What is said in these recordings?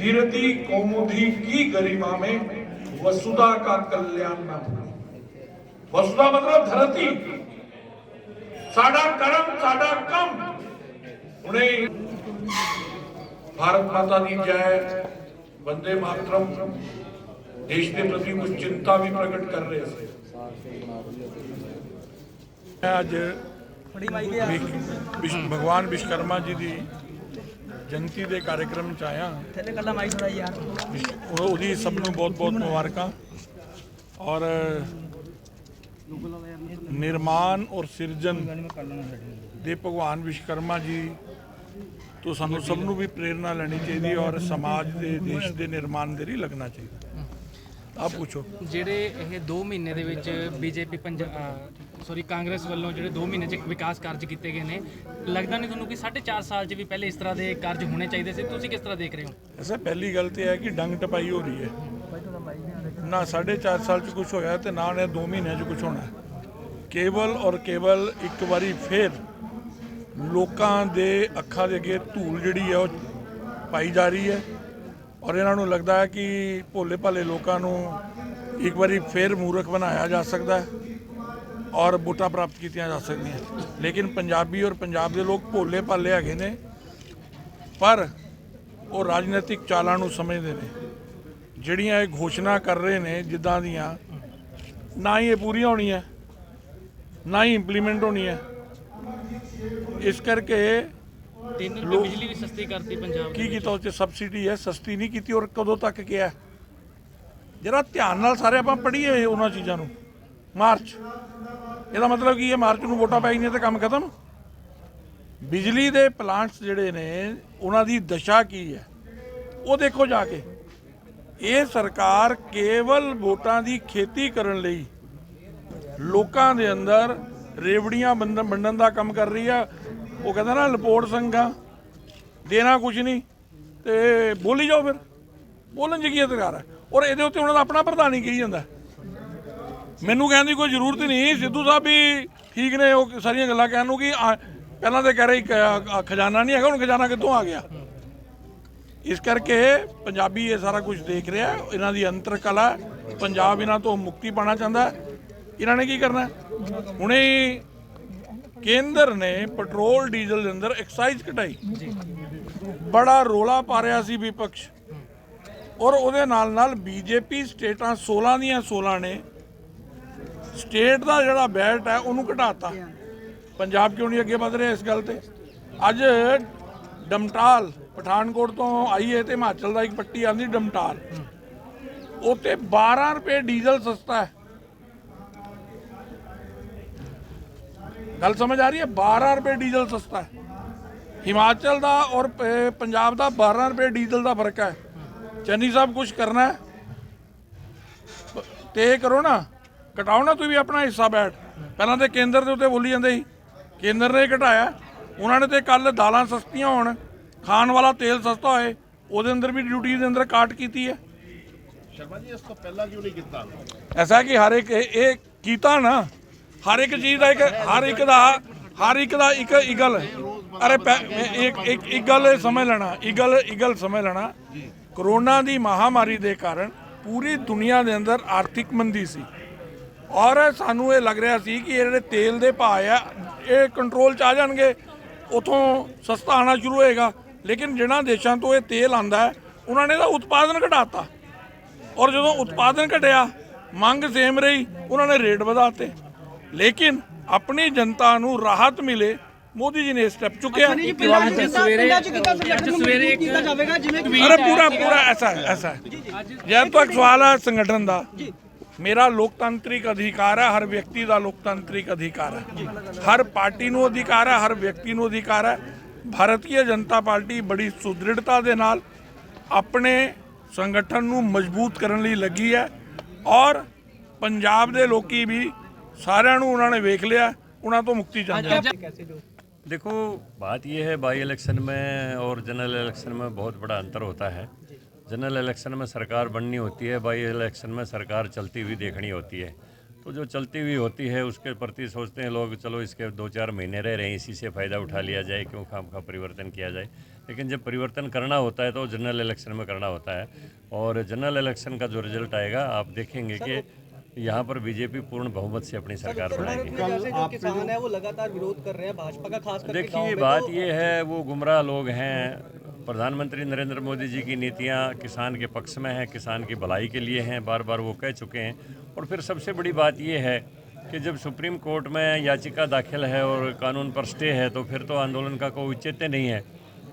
कीर्ति कौमुदी की गरिमा में वसुधा का कल्याण न भूले। वसुधा मतलब धरती, साडा कर्म साडा कम। उन्हें भारत माता दी जय, वंदे मातरम, देश के प्रति कुछ चिंता भी प्रकट कर रहे थे। ਅੱਜ भगवान विश्वकर्मा जी की जयंती के कार्यक्रम च आया। ਉਹਦੀ ਸਭ ਨੂੰ बहुत बहुत मुबारक। और निर्माण और सिरजन ਦੇ भगवान विश्वकर्मा जी तो ਸਾਨੂੰ ਸਭ ਨੂੰ भी प्रेरणा लेनी चाहिए और समाज के देश के निर्माण ਦੇ ਲਈ लगना चाहिए। आप पूछो ਜਿਹੜੇ ਇਹ 2 ਮਹੀਨੇ ਦੇ ਵਿੱਚ ਬੀਜੇਪੀ ਕਾਂਗਰਸ ਵੱਲੋਂ ਜਿਹੜੇ 2 ਮਹੀਨੇ 'ਚ ਵਿਕਾਸ ਕਾਰਜ ਕੀਤੇ ਗਏ ਨੇ, ਲੱਗਦਾ ਨਹੀਂ ਤੁਹਾਨੂੰ ਕਿ 4.5 ਸਾਲ 'ਚ ਵੀ ਪਹਿਲੇ ਇਸ ਤਰ੍ਹਾਂ ਦੇ ਕਾਰਜ ਹੋਣੇ ਚਾਹੀਦੇ ਸੀ? ਤੁਸੀਂ ਕਿਸ ਤਰ੍ਹਾਂ ਦੇਖ ਰਹੇ ਹੋ? ऐसा पहली गल तो है कि डंग टपाई हो रही है ना। 4.5 साल च कुछ होया तो ना उन्हें 2 महीनों च कुछ होना है। केवल और केवल एक बारी फिर लोगों के अखा के अगे धूल जी है पाई जा रही है और इन्हों लगता है कि भोले भाले लोगों एक बारी फिर मूर्ख बनाया जा सकता है और वोटां प्राप्त की जा सकती। लेकिन पंजाबी और पंजाब के लोग भोले भाले हैगे ने, पर वो राजनीतिक चालों को समझते हैं। जिहड़ियां ये घोषणा कर रहे हैं जिद्दां दियां, ना ही ये पूरी होनी है ना ही इंप्लीमेंट होनी है। इस करके 3 रुपए बिजली भी सस्ती करती पंजाब की किया उस सबसिडी है, सस्ती नहीं की और कदों तक किया है। जरा ध्यान नाल सारे आप पढ़ीए उन्होंने चीज़ों को। मार्च ਇਹਦਾ मतलब की है मार्च ਨੂੰ ਵੋਟਾਂ ਪੈ ਗਈਆਂ तो काम खत्म। बिजली के प्लांट्स ਜਿਹੜੇ ਨੇ ਉਹਨਾਂ ਦੀ दशा की है वो देखो जाके। ये सरकार केवल वोटां की खेती करने ਲਈ लोगों के अंदर रेवड़ियां वंडन का काम कर रही है। वो कहते ना लपोड़ संघा देना कुछ नहीं तो बोली जाओ, फिर बोलन च की अधिकार है। और ये उन्होंने अपना प्रधान ही कही जाता। मैनू कहने की कोई जरूरत ही नहीं। सिद्धू साहब भी ठीक ने वो सारिया गल्लां कहन कि पहला तो कह रहे खजाना नहीं है, हुण खजाना कितों आ गया। इस करके पंजाबी ये सारा कुछ देख रहा है। इन्हां दी अंतर कला है। पंजाब इन्हां तो मुक्ति पाना चाहता है। इन्होंने की करना है? हुणे केंद्र ने पेट्रोल डीजल के अंदर एक्साइज घटाई, बड़ा रोला पा रहा सी विपक्ष। और उहदे नाल बीजेपी स्टेटां 16 दियां 16 ने स्टेट का जिहड़ा बैट है उन्होंने घटाता। पंजाब क्यों नहीं अगे वध रहा इस गल ते? अज डमटाल पठानकोट तो आई है तो हिमाचल का एक पट्टी आती डमटाल, उत्ते 12 रुपये डीजल सस्ता है। गल समझ आ रही है? 12 रुपये डीजल सस्ता है। हिमाचल का और पंजाब का 12 रुपये डीजल का फर्क है। चन्नी साहब कुछ करना है तो करो ना, घटाओ ना तुम भी अपना हिस्सा बैठ। पहला तो केंद्र के उत्ते बोली जाते ही, केंद्र ने घटाया। उन्होंने तो कल दालां सस्तियां होण, खाण वाला तेल सस्ता होए, उहदे अंदर भी ड्यूटी के अंदर काट की है। शर्मा जी इस तो पहला क्यों नहीं किया? ऐसा है कि हर एक ये कीता ना, हर एक चीज़ का एक हर एक दा एक गल। अरे एक गल समझ लेना, एक गल समझ लेना। कोरोना की महामारी के कारण पूरी दुनिया के अंदर आर्थिक मंदी सी और सानू ये लग रहा सी कि ये तेल के भाव आ ये कंट्रोल च आ जाएंगे, उतों सस्ता आना शुरू होएगा। लेकिन जिन्होंने देशों तो ये तेल आता है उन्होंने इसका उत्पादन घटाता और जो उत्पादन घटिया मंग सेम रही, उन्होंने रेट बढ़ाते। लेकिन अपनी जनता को राहत मिले, मोदी जी ने स्टेप चुके हैं। अरे पूरा ऐसा है। जब तक सवाल है संगठन का, मेरा लोकतांत्रिक अधिकार है, हर व्यक्ति का लोकतांत्रिक अधिकार है, हर पार्टी को अधिकार है, हर व्यक्ति को अधिकार है। भारतीय जनता पार्टी बड़ी सुदृढ़ता के नाल अपने संगठन को मजबूत करने लिए लगी है और पंजाब के लोग भी सारिਆਂ ਨੂੰ उन्होंने वेख लिया, उन्होंने तो मुक्ति चाहते हैं। देखो बात यह है, बाई इलेक्शन में और जनरल इलेक्शन में बहुत बड़ा अंतर होता है। जनरल इलेक्शन में सरकार बननी होती है, बाई इलेक्शन में सरकार चलती हुई देखनी होती है। तो जो चलती हुई होती है उसके प्रति सोचते हैं लोग चलो इसके 2-4 महीने रह रहे हैं, इसी से फ़ायदा उठा लिया जाए, क्यों खाम खा परिवर्तन किया जाए। लेकिन जब परिवर्तन करना होता है तो जनरल इलेक्शन में करना होता है, और जनरल इलेक्शन का जो रिजल्ट आएगा आप देखेंगे कि यहाँ पर बीजेपी पूर्ण बहुमत से अपनी सरकार बनाएगी। जैसे जो किसान है वो लगातार विरोध कर रहे हैं भाजपा का, खास करके गाँव देखिए में। बात तो ये है, वो गुमराह लोग हैं। प्रधानमंत्री नरेंद्र मोदी जी की नीतियाँ किसान के पक्ष में हैं, किसान की भलाई के लिए हैं, बार बार वो कह चुके हैं। और फिर सबसे बड़ी बात ये है कि जब सुप्रीम कोर्ट में याचिका दाखिल है और कानून पर स्टे है तो फिर तो आंदोलन का कोई औचित्य नहीं है।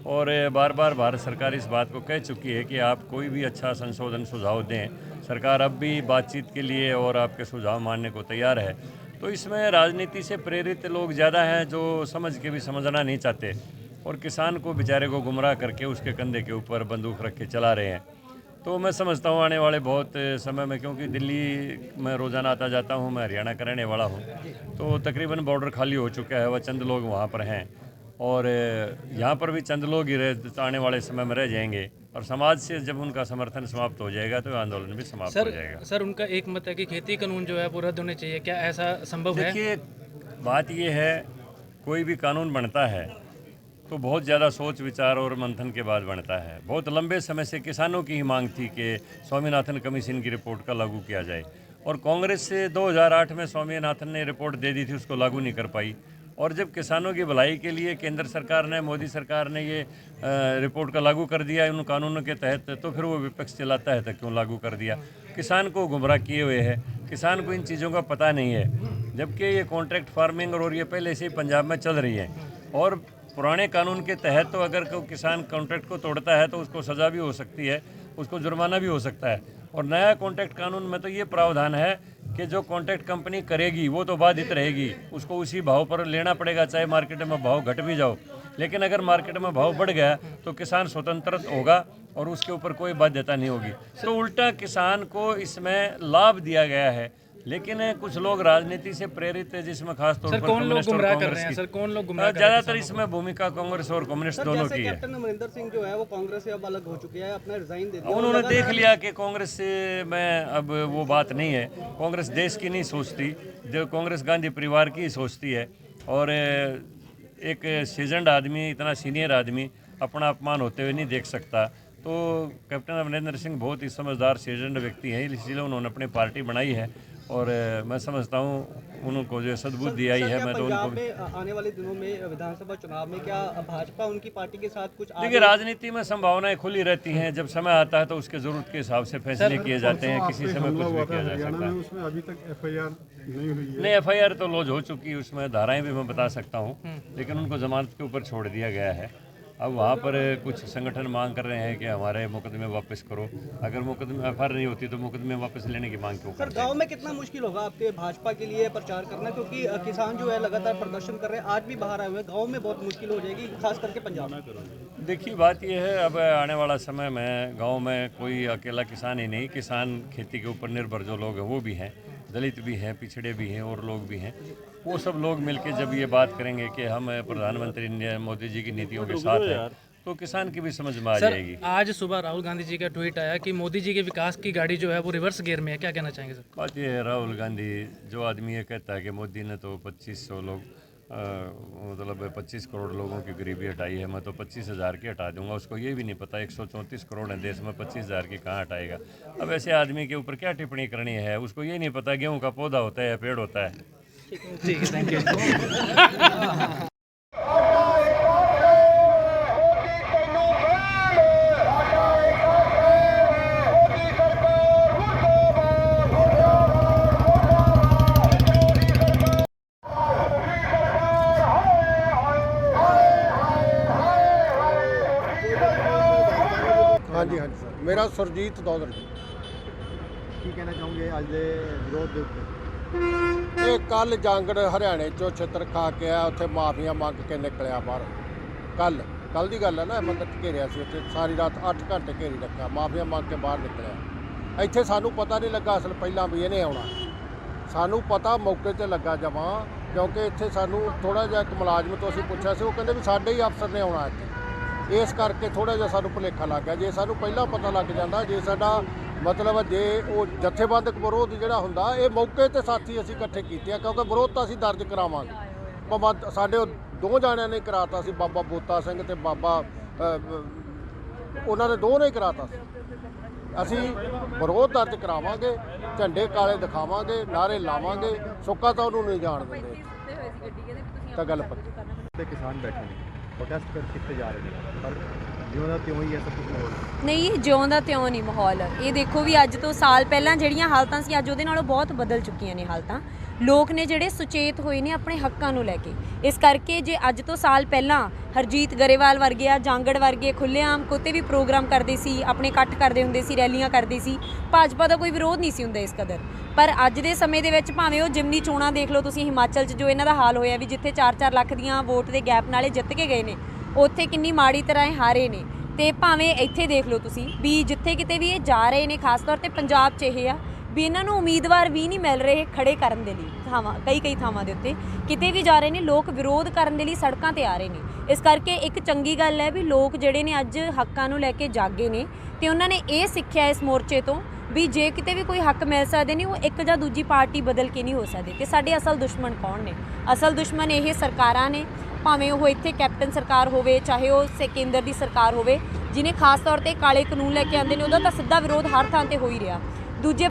और बार बार भारत सरकार इस बात को कह चुकी है कि आप कोई भी अच्छा संशोधन सुझाव दें, सरकार अब भी बातचीत के लिए और आपके सुझाव मानने को तैयार है। तो इसमें राजनीति से प्रेरित लोग ज़्यादा हैं जो समझ के भी समझना नहीं चाहते और किसान को बेचारे को गुमराह करके उसके कंधे के ऊपर बंदूक रख के चला रहे हैं। तो मैं समझता हूँ आने वाले बहुत समय में, क्योंकि दिल्ली में रोज़ाना आता जाता हूँ, मैं हरियाणा का रहने वाला हूँ, तो तकरीबन बॉर्डर खाली हो चुका है, वह चंद लोग वहाँ पर हैं और यहाँ पर भी चंद लोग ही रह आने वाले समय में रह जाएंगे। और समाज से जब उनका समर्थन समाप्त हो जाएगा तो आंदोलन भी समाप्त हो जाएगा। सर उनका एक मत है कि खेती कानून जो है वो रद्द होने चाहिए, क्या ऐसा संभव है? देखिए बात ये है, कोई भी कानून बनता है तो बहुत ज़्यादा सोच विचार और मंथन के बाद बनता है। बहुत लंबे समय से किसानों की ही मांग थी कि स्वामीनाथन कमीशन की रिपोर्ट का लागू किया जाए, और कांग्रेस से 2008 में स्वामीनाथन ने रिपोर्ट दे दी थी, उसको लागू नहीं कर पाई। और जब किसानों की भलाई के लिए केंद्र सरकार ने, मोदी सरकार ने ये रिपोर्ट का लागू कर दिया उन कानूनों के तहत, तो फिर वो विपक्ष चिल्लाता है तो क्यों लागू कर दिया। किसान को गुमराह किए हुए है, किसान को इन चीज़ों का पता नहीं है, जबकि ये कॉन्ट्रैक्ट फार्मिंग और ये पहले से ही पंजाब में चल रही है। और पुराने कानून के तहत तो अगर कोई किसान कॉन्ट्रैक्ट को तोड़ता है तो उसको सज़ा भी हो सकती है, उसको जुर्माना भी हो सकता है। और नया कॉन्ट्रैक्ट कानून में तो ये प्रावधान है कि जो कॉन्ट्रैक्ट कंपनी करेगी वो तो बाधित रहेगी, उसको उसी भाव पर लेना पड़ेगा, चाहे मार्केट में भाव घट भी जाओ। लेकिन अगर मार्केट में भाव बढ़ गया तो किसान स्वतंत्र होगा और उसके ऊपर कोई बाध्यता नहीं होगी। तो उल्टा किसान को इसमें लाभ दिया गया है। लेकिन कुछ लोग राजनीति से प्रेरित है, जिसमें खास तौर सर पर कौन लोग कम्युनिस्ट और गुमराह कर कांग्रेस रहे हैं? की। सर कौन लोग गुमराह कर रहे हैं? ज़्यादातर इसमें भूमिका कांग्रेस और कम्युनिस्ट दोनों जैसे की है। कैप्टन अमरिंदर सिंह जो है वो कांग्रेस से अब अलग हो चुके हैं, अपना रिजाइन दे दिया। उन्होंने देख लिया कि कांग्रेस से मैं अब वो बात नहीं है, कांग्रेस देश की नहीं सोचती, जो कांग्रेस गांधी परिवार की ही सोचती है। और एक सीजनड आदमी, इतना सीनियर आदमी अपना अपमान होते हुए नहीं देख सकता। तो कैप्टन अमरिंदर सिंह बहुत ही समझदार सीजनड व्यक्ति हैं, इसलिए उन्होंने अपनी पार्टी बनाई है और मैं समझता हूँ उनको जो सद्बुद्धि आई है। मैं तो पंजाब उनको में आने वाले दिनों में विधानसभा चुनाव में क्या भाजपा उनकी पार्टी के साथ कुछ देखिए, राजनीति में संभावनाएं खुली रहती हैं, जब समय आता है तो उसके जरूरत के हिसाब से फैसले किए जाते हैं, किसी समय कुछ भी किया जा सकता है। उसमें अभी तक एफआईआर नहीं हुई है। नहीं, एफआईआर तो लॉन्च हो चुकी है, उसमें धाराएं भी मैं बता सकता हूँ, लेकिन उनको जमानत के ऊपर छोड़ दिया गया है। अब वहाँ पर कुछ संगठन मांग कर रहे हैं कि हमारे मुकदमे वापस करो। अगर मुकदमे एफआईआर नहीं होती तो मुकदमे वापस लेने की मांग क्यों सर करते हैं? गांव में कितना मुश्किल होगा आपके भाजपा के लिए प्रचार करना, क्योंकि किसान जो है लगातार प्रदर्शन कर रहे हैं, आज भी बाहर आए हुए हैं। गांव में बहुत मुश्किल हो जाएगी, खास करके पंजाब में। देखिए बात यह है, अब आने वाला समय में गांव में कोई अकेला किसान ही नहीं, किसान खेती के ऊपर निर्भर जो लोग हैं वो भी हैं, दलित भी हैं, पिछड़े भी हैं और लोग भी हैं। वो सब लोग मिलके जब ये बात करेंगे कि हम प्रधानमंत्री मोदी जी की नीतियों के साथ हैं, तो किसान की भी समझ में आ जाएगी। आज सुबह राहुल गांधी जी का ट्वीट आया कि मोदी जी के विकास की गाड़ी जो है वो रिवर्स गियर में है, क्या कहना चाहेंगे सर? बात यह है, राहुल गांधी जो आदमी ये कहता है कि मोदी ने तो 2500 लोग मतलब 25 करोड़ लोगों की गरीबी हटाई है, मैं तो 25,000 की हटा दूंगा, उसको ये भी नहीं पता 134 करोड़ है देश में, 25,000 की कहाँ हटाएगा। अब ऐसे आदमी के ऊपर क्या टिप्पणी करनी है? उसको ये नहीं पता गेहूँ का पौधा होता है या पेड़ होता है। ठीक है, थैंक यू। ਹਾਂਜੀ ਹਾਂਜੀ ਸਰ, ਮੇਰਾ ਸੁਰਜੀਤ ਦੌਦਰ ਜੀ। ਕੀ ਕਹਿਣਾ ਚਾਹੋਗੇ ਅੱਜ ਦੇ ਵਿਰੋਧ ਦੇ ਉੱਤੇ? ਇਹ ਕੱਲ ਜਾਂਗੜ ਹਰਿਆਣੇ ਚੋਂ ਛਿੱਤਰ ਖਾ ਕੇ ਆ, ਉੱਥੇ ਮਾਫੀਆਂ ਮੰਗ ਕੇ ਨਿਕਲਿਆ ਬਾਹਰ। ਕੱਲ ਦੀ ਗੱਲ ਹੈ ਨਾ, ਮਤਲਬ ਘੇਰਿਆ ਸੀ ਉੱਥੇ ਸਾਰੀ ਰਾਤ 8 ਘੰਟੇ ਘੇਰੀ ਰੱਖਿਆ, ਮਾਫੀਆਂ ਮੰਗ ਕੇ ਬਾਹਰ ਨਿਕਲਿਆ। ਇੱਥੇ ਸਾਨੂੰ ਪਤਾ ਨਹੀਂ ਲੱਗਾ ਅਸਲ ਪਹਿਲਾਂ ਵੀ ਇਹਨੇ ਆਉਣਾ, ਸਾਨੂੰ ਪਤਾ ਮੌਕੇ 'ਤੇ ਲੱਗਾ ਜਮਾਂ, ਕਿਉਂਕਿ ਇੱਥੇ ਸਾਨੂੰ ਥੋੜ੍ਹਾ ਜਿਹਾ ਇੱਕ ਮੁਲਾਜ਼ਮ ਤੋਂ ਅਸੀਂ ਪੁੱਛਿਆ ਸੀ, ਉਹ ਕਹਿੰਦੇ ਵੀ ਸਾਡੇ ਹੀ ਅਫਸਰ ਨੇ ਆਉਣਾ ਇੱਥੇ, ਇਸ ਕਰਕੇ ਥੋੜ੍ਹਾ ਜਿਹਾ ਸਾਨੂੰ ਭੁਲੇਖਾ ਲੱਗ ਗਿਆ। ਜੇ ਸਾਨੂੰ ਪਹਿਲਾਂ ਪਤਾ ਲੱਗ ਜਾਂਦਾ, ਜੇ ਸਾਡਾ ਮਤਲਬ ਜੇ ਉਹ ਜਥੇਬੰਦਕ ਵਿਰੋਧ ਜਿਹੜਾ ਹੁੰਦਾ, ਇਹ ਮੌਕੇ 'ਤੇ ਸਾਥੀ ਅਸੀਂ ਇਕੱਠੇ ਕੀਤੇ ਆ, ਕਿਉਂਕਿ ਵਿਰੋਧ ਤਾਂ ਅਸੀਂ ਦਰਜ ਕਰਾਵਾਂਗੇ। ਭਾਵੇਂ ਸਾਡੇ ਉਹ 2 ਜਾਣਿਆਂ ਨੇ ਕਰਾਤਾ ਸੀ, ਬਾਬਾ ਬੋਤਾ ਸਿੰਘ ਤੇ ਬਾਬਾ ਉਹਨਾਂ ਨੇ ਦੋ ਨੇ ਕਰਾਤਾ ਸੀ। ਅਸੀਂ ਵਿਰੋਧ ਦਰਜ ਕਰਾਵਾਂਗੇ, ਝੰਡੇ ਕਾਲੇ ਦਿਖਾਵਾਂਗੇ, ਨਾਅਰੇ ਲਾਵਾਂਗੇ, ਸੁੱਕਾ ਤਾਂ ਉਹਨੂੰ ਨਹੀਂ ਜਾਣ ਦਿੰਦੇ। ਤਾਂ ਗੱਲ ਪੱਕੀ। ਤੇ ਕਿਸਾਨ ਬੈਠੇ ਨੇ ਪ੍ਰੋਟੈਸਟ ਕਰ ਕਿੱਥੇ ਜਾ ਰਹੇ ਨੇ, ਪਰ ਜਿਉਂ ਦਾ ਤਿਉਂ ਹੀ ਹੈ ਸਭ ਕੁਝ ਮਾਹੌਲ। ਨਹੀਂ, ਜਿਉਂ ਦਾ ਤਿਉਂ ਨਹੀਂ ਮਾਹੌਲ। ਇਹ ਦੇਖੋ ਵੀ ਅੱਜ ਤੋਂ ਸਾਲ ਪਹਿਲਾਂ ਜਿਹੜੀਆਂ ਹਾਲਤਾਂ ਸੀ ਅੱਜ ਉਹਦੇ ਨਾਲੋਂ ਬਹੁਤ ਬਦਲ ਚੁੱਕੀਆਂ ਨੇ ਹਾਲਤਾਂ। ਲੋਕ ਨੇ ਜਿਹੜੇ ਸੁਚੇਤ ਹੋਏ ਨੇ ਆਪਣੇ ਹੱਕਾਂ ਨੂੰ ਲੈ ਕੇ। ਇਸ ਕਰਕੇ ਜੇ ਅੱਜ ਤੋਂ ਸਾਲ ਪਹਿਲਾਂ ਹਰਜੀਤ ਗਰੇਵਾਲ ਵਰਗੇ ਆ ਜਾਂਗੜ ਵਰਗੇ ਖੁੱਲ੍ਹੇਆਮ ਕੋਤੇ ਵੀ ਪ੍ਰੋਗਰਾਮ ਕਰਦੇ ਸੀ, ਆਪਣੇ ਇਕੱਠ ਕਰਦੇ ਹੁੰਦੇ ਸੀ, ਰੈਲੀਆਂ ਕਰਦੇ ਸੀ, ਭਾਜਪਾ ਦਾ ਕੋਈ ਵਿਰੋਧ ਨਹੀਂ ਸੀ ਹੁੰਦਾ ਇਸ ਕਦਰ। ਪਰ ਅੱਜ ਦੇ ਸਮੇਂ ਦੇ ਵਿੱਚ ਭਾਵੇਂ ਉਹ ਜਿਮਨੀ ਚੋਣਾਂ ਦੇਖ ਲਓ ਤੁਸੀਂ, ਹਿਮਾਚਲ 'ਚ ਜੋ ਇਹਨਾਂ ਦਾ ਹਾਲ ਹੋਇਆ ਵੀ ਜਿੱਥੇ 4-4 ਲੱਖ ਦੀਆਂ ਵੋਟ ਦੇ ਗੈਪ ਨਾਲੇ ਜਿੱਤ ਕੇ ਗਏ ਨੇ, ਉੱਥੇ ਕਿੰਨੀ ਮਾੜੀ ਤਰ੍ਹਾਂ ਇਹ ਹਾਰੇ ਨੇ। ਤੇ ਭਾਵੇਂ ਇੱਥੇ ਦੇਖ ਲਓ ਤੁਸੀਂ ਵੀ ਜਿੱਥੇ ਕਿਤੇ ਵੀ ਇਹ ਜਾ ਰਹੇ ਨੇ, ਖਾਸ ਤੌਰ ਤੇ ਪੰਜਾਬ 'ਚ ਇਹ ਆ ਵੀ ਇਹਨਾਂ ਨੂੰ ਉਮੀਦਵਾਰ ਵੀ ਨਹੀਂ ਮਿਲ ਰਹੇ ਖੜੇ ਕਰਨ ਦੇ ਲਈ। ਕਈ ਥਾਵਾਂ ਦੇ ਉੱਤੇ ਕਿਤੇ ਵੀ ਜਾ ਰਹੇ ਨੇ ਲੋਕ ਵਿਰੋਧ ਕਰਨ ਦੇ ਲਈ ਸੜਕਾਂ ਤੇ ਆ ਰਹੇ ਨੇ। ਇਸ ਕਰਕੇ ਇੱਕ ਚੰਗੀ ਗੱਲ ਹੈ ਵੀ ਲੋਕ ਜਿਹੜੇ ਨੇ ਅੱਜ ਹੱਕਾਂ ਨੂੰ ਲੈ ਕੇ ਜਾਗੇ ਨੇ ਤੇ ਉਹਨਾਂ ਨੇ ਇਹ ਸਿੱਖਿਆ ਇਸ ਮੋਰਚੇ ਤੋਂ ਵੀ ਜੇ ਕਿਤੇ ਵੀ ਕੋਈ ਹੱਕ ਮਿਲ ਸਕਦੇ ਨੇ ਉਹ ਇੱਕ ਜਾਂ ਦੂਜੀ ਪਾਰਟੀ ਬਦਲ ਕੇ ਨਹੀਂ ਹੋ ਸਕਦੇ। ਤੇ ਸਾਡੇ ਅਸਲ ਦੁਸ਼ਮਣ ਕੌਣ ਨੇ? ਅਸਲ ਦੁਸ਼ਮਣ ਇਹ ਸਰਕਾਰਾਂ ਨੇ, ਭਾਵੇਂ ਉਹ ਇੱਥੇ ਕੈਪਟਨ ਸਰਕਾਰ ਹੋਵੇ ਚਾਹੇ ਉਹ ਕੇਂਦਰ ਦੀ ਸਰਕਾਰ ਹੋਵੇ, ਜਿਹਨੇ ਖਾਸ ਤੌਰ ਤੇ ਕਾਲੇ ਕਾਨੂੰਨ ਲੈ ਕੇ ਆਉਂਦੇ ਨੇ ਉਹਦਾ ਤਾਂ ਸਿੱਧਾ ਵਿਰੋਧ ਹਰ ਥਾਂ ਤੇ ਹੋ ਹੀ ਰਿਹਾ। ਦੂਜੇ